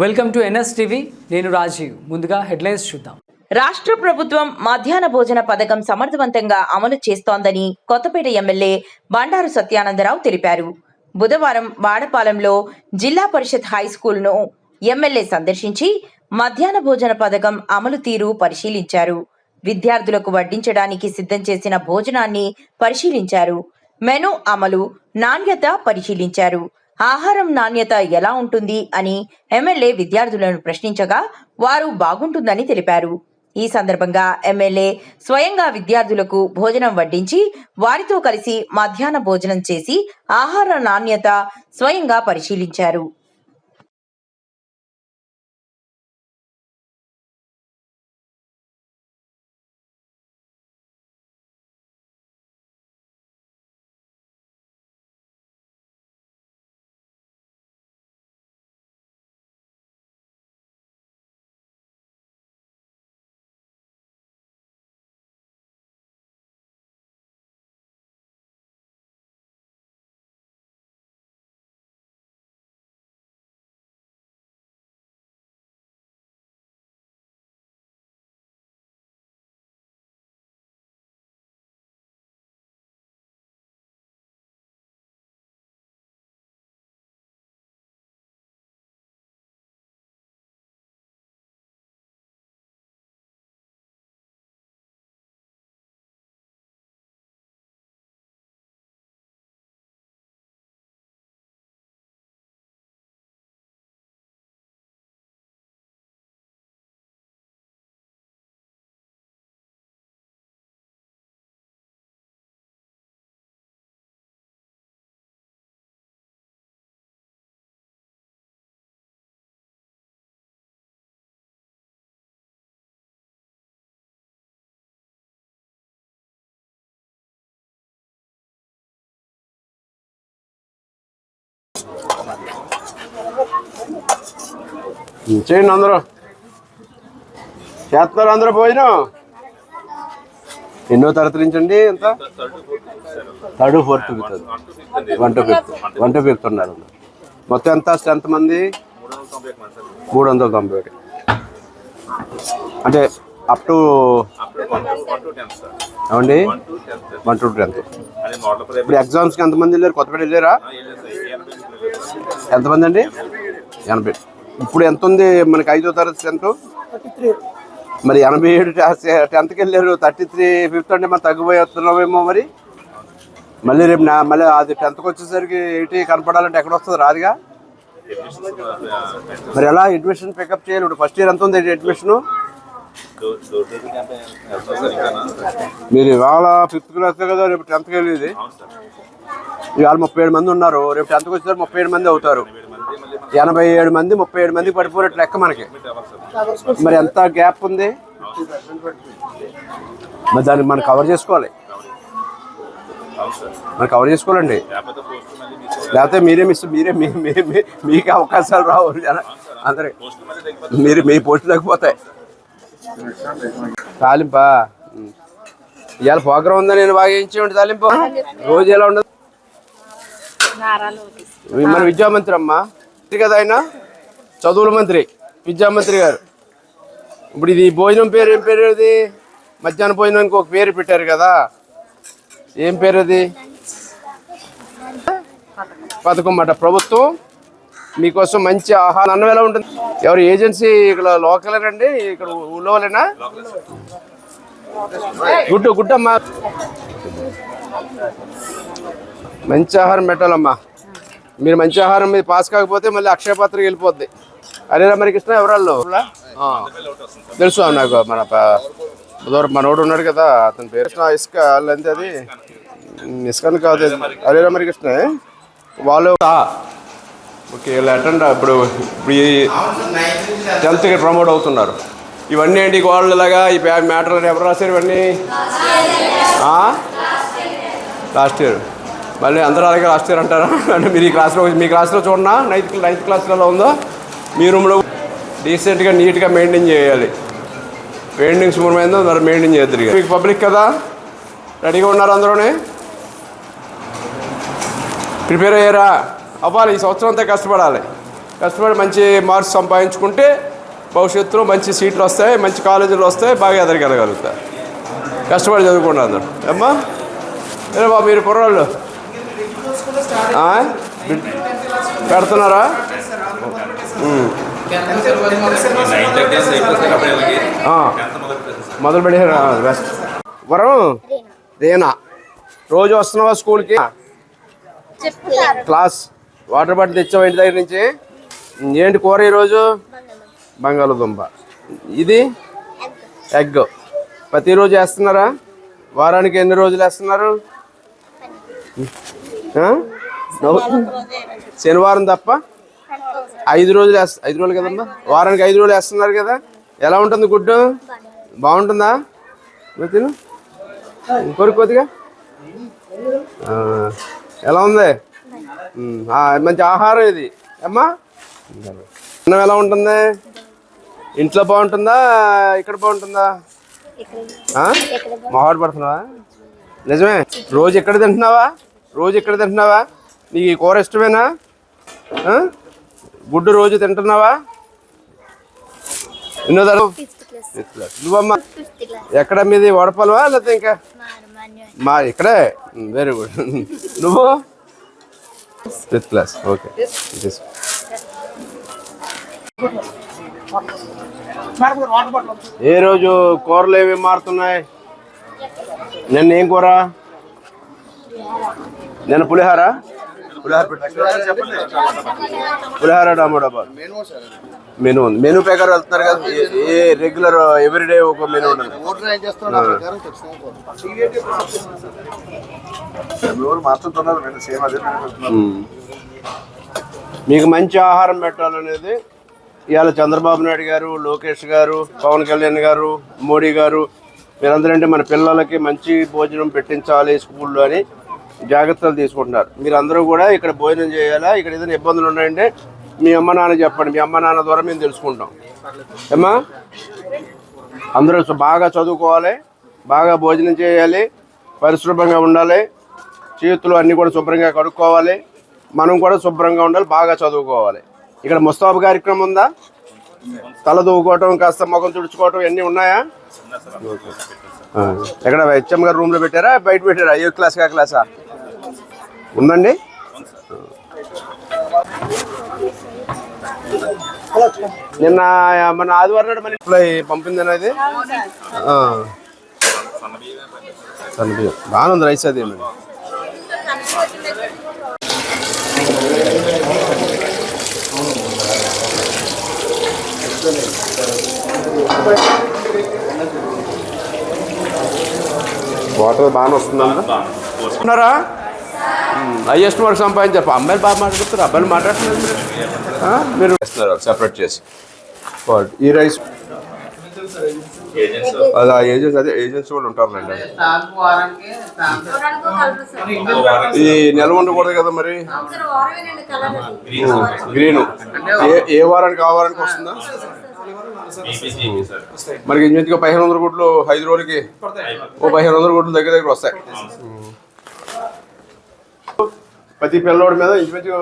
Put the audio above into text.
Welcome to NSTV. నేను రాజీవ్. ముందుగా headlines చూద్దాం. రాష్ట్ర ప్రభుత్వం మధ్యాహ్న భోజన పథకం సమర్థవంతంగా అమలు చేస్తోందని కొత్తపేట ఎమ్మెల్యే బండారు సత్యానందరావు తెలిపారు. బుధవారం వాడపాలెంలో జిల్లా పరిషత్ హైస్కూల్ను ఎమ్మెల్యే సందర్శించి మధ్యాహ్న భోజన పథకం అమలు తీరు పరిశీలించారు. విద్యార్థులకు వడ్డించడానికి సిద్ధం చేసిన భోజనాన్ని పరిశీలించారు. మెను అమలు, నాణ్యత పరిశీలించారు. ఆహారం నాణ్యత ఎలా ఉంటుంది అని ఎమ్మెల్యే విద్యార్థులను ప్రశ్నించగా వారు బాగుంటుందని తెలిపారు. ఈ సందర్భంగా ఎమ్మెల్యే స్వయంగా విద్యార్థులకు భోజనం వడ్డించి వారితో కలిసి మధ్యాహ్న భోజనం చేసి ఆహార నాణ్యత స్వయంగా పరిశీలించారు. చేయండి, అందరూ చేస్తున్నారు. అందరూ భోజనం ఎన్నో తరగతి నుంచి అండి? ఎంత? Third, fourth, one to fifth ఉన్నారు. మొత్తం ఎంతమంది? 391. అంటే అప్ టు ఏమండి 1 to 10th. ఇప్పుడు ఎగ్జామ్స్కి ఎంతమంది వెళ్ళారు? కొత్తపేట వెళ్ళారా? ఎంతమంది అండి? 80. ఇప్పుడు ఎంత ఉంది మనకి 5వ తరగతి స్ట్రెంత్? మరి 87 10th వెళ్ళారు. 33 5th అంటే మనం తగ్గిపోయి వస్తున్నామేమో. మరి మళ్ళీ రేపు మళ్ళీ అది 10th వచ్చేసరికి 80 కనపడాలంటే ఎక్కడ వస్తుంది? రాదుగా. మరి ఎలా అడ్మిషన్ పికప్ చేయాలి? ఇప్పుడు ఫస్ట్ ఇయర్ ఎంత ఉంది అడ్మిషను? మీరు ఇవాళ 5th క్లాస్ కదా, రేపు 10th వెళ్ళేది. ఇవాళ 37 మంది ఉన్నారు. రేపు 10th వచ్చేసరికి 37 మంది అవుతారు. 87 మంది 37 మందికి పడిపోయినట్టు లెక్క మనకి. మరి ఎంత గ్యాప్ ఉంది? మరి దాన్ని మనం కవర్ చేసుకోవాలి. చేసుకోవాలండి. లేకపోతే మీకే అవకాశాలు రావు. అందరికి మీ పోస్టు తగ్గిపోతాయి. తాలింపా ఇవాళ ప్రోగ్రాం ఉందా? నేను బాగా ఇచ్చేయండి తాలింపు. రోజు ఎలా ఉండదు? మన విద్యామంత్రి అమ్మ కదా, ఆయన చదువుల మంత్రి, విద్యామంత్రి గారు. ఇప్పుడు ఇది భోజనం పేరు ఏం పేరు? అది మధ్యాహ్న భోజనానికి ఒక పేరు పెట్టారు కదా, ఏం పేరు అది? పథకం మాట. ప్రభుత్వం మీకోసం మంచి ఆహారం. అన్నం ఎలా ఉంటుంది? ఎవరు ఏజెన్సీ? ఇక్కడ లోకలేనండి? ఇక్కడ ఊళ్ళోలేనా? గుడ్డమ్మా. మంచి ఆహారం పెట్టాలమ్మా. మీరు మంచి ఆహారం మీద పాస్ కాకపోతే మళ్ళీ అక్షయపాత్రకి వెళ్ళిపోద్ది. అరే రమణకృష్ణ ఎవరాళ్ళు తెలుసు నాకు. మనోడు ఉన్నాడు కదా, అతని పేరు ఇసుక అంతే. అది ఇసుకని కాదు, అరే రమణకృష్ణ. వాళ్ళు ఓకే ఇలా అటెండ్. ఇప్పుడు 10th ప్రమోట్ అవుతున్నారు. ఇవన్నీ ఏంటి వాళ్ళలాగా ఈ మ్యాటర్లు ఎవరు రాశారు ఇవన్నీ? Last year. మళ్ళీ అందరూ అలాగే లాస్ట్ ఇయర్ అంటారా? అంటే మీరు మీ క్లాస్లో చూడన్నా 9th క్లాస్లలో ఉందో? మీ రూమ్లో డీసెంట్గా నీట్గా మెయింటైన్ చేయాలి. పెయింటింగ్స్ మూలమైందో మరి మెయింటైన్ చేద్దరు. మీకు పబ్లిక్ కదా, రెడీగా ఉన్నారు? అందరూనే ప్రిపేర్ అయ్యారా? అవ్వాలి. ఈ సంవత్సరం అంతా కష్టపడాలి. కష్టపడి మంచి మార్క్స్ సంపాదించుకుంటే భవిష్యత్తులో మంచి సీట్లు వస్తాయి, మంచి కాలేజీలు వస్తాయి, బాగా ఎదగలుగుతారు. కష్టపడి చదువుకోండి అందరు. అమ్మా ఏ బాబు మీరు కుర్రాళ్ళు పెడుతున్నారా? మొదలు పెట్టారు. బెస్ట్. వరం రేనా రోజు వస్తున్నావా స్కూల్కి? క్లాస్ వాటర్ బాటిల్ తెచ్చావా ఇంటి దగ్గర నుంచి? ఏంటి కూర ఈరోజు? బంగాళదుంప. ఇది ఎగ్. ప్రతిరోజు వేస్తున్నారా? వారానికి ఎన్ని రోజులు వేస్తున్నారు? శనివారం తప్ప 5 రోజులు 5 రోజులు కదమ్మా, వారానికి 5 రోజులు వేస్తున్నారు కదా. ఎలా ఉంటుంది గుడ్డు? బాగుంటుందా? తిను ఇంకొక కొద్దిగా. ఎలా ఉంది? మంచి ఆహారం ఇది అమ్మా. అన్నం ఎలా ఉంటుంది? ఇంట్లో బాగుంటుందా ఇక్కడ బాగుంటుందా? మొహాడు పడుతున్నావా? నిజమే. రోజు ఎక్కడ తింటున్నావా? రోజు ఎక్కడ తింటున్నావా? నీకు ఈ కూర ఇష్టమేనా? గుడ్డు రోజు తింటున్నావా? ఎన్నో తరగతి? నువ్వమ్మా ఎక్కడ మీది? వడపలవా లేకపోతే ఇంకా మా ఇక్కడే? Very good. నువ్వు 5th క్లాస్. ఓకే. ఏ రోజు కూరలు ఏమి మారుతున్నాయి? నిన్న ఏం కూర? నిన్న పులిహార టమాటా మెనూ ఉంది. మెనూ ప్రకారం వెళ్తున్నారు కదా. ఏ రెగ్యులర్ ఎవ్రీడే ఒక మెనూ ఉంటుంది. మీకు మంచి ఆహారం పెట్టాలనేది ఇవాళ చంద్రబాబు నాయుడు గారు, లోకేష్ గారు, పవన్ కళ్యాణ్ గారు, మోడీ గారు మీరందరూ అంటే మన పిల్లలకి మంచి భోజనం పెట్టించాలి స్కూల్లో అని జాగ్రత్తలు తీసుకుంటున్నారు. మీరందరూ కూడా ఇక్కడ భోజనం చేయాలా? ఇక్కడ ఏదైనా ఇబ్బందులు ఉన్నాయంటే మీ అమ్మ నాన్న చెప్పండి. మీ అమ్మ నాన్న ద్వారా మేము తెలుసుకుంటాం. అమ్మా అందరూ బాగా చదువుకోవాలి, బాగా భోజనం చేయాలి, పరిశుభ్రంగా ఉండాలి, చేతులు అన్నీ కూడా శుభ్రంగా కడుక్కోవాలి, మనం కూడా శుభ్రంగా ఉండాలి, బాగా చదువుకోవాలి. ఇక్కడ ముస్తాబు కార్యక్రమం ఉందా? తల దూకోవటం, కాస్త ముఖం తుడుచుకోవటం ఇవన్నీ ఉన్నాయా? ఎక్కడ హెచ్ఎం గారు రూమ్లో పెట్టారా, బయట పెట్టారా? ఏ క్లాస్ కా క్లాసా ఉందండి? నిన్న మన ఆదివారం నాడు మన ఇంట్లో పంపింది అనేది బాగానే ఉంది రైస్. అది వాటర్ బాగానే వస్తుందన్నారా? హైయెస్ట్ మార్క్ సంపాదించారు. అమ్మాయిలు బాగా మాట్లాడుతారు, అబ్బాయిలు మాట్లాడుతున్నారు. మీరు వేస్తున్నారు సెపరేట్ చేసి ఈ రైస్. అదే ఏజెంట్స్, అదే ఏజెంట్స్ కూడా ఉంటారులేండి. ఇది నెల ఉండకూడదు కదా మరి. గ్రీను ఏ వారానికి ఆ వారానికి వస్తుందా? మరి ఇంచుమించుగా 1500 గుడ్లు 5 రోజులకి ఓ 1500 గుడ్లు దగ్గర వస్తాయి. ప్రతి పిల్లోడి మీద ఇంచుమించు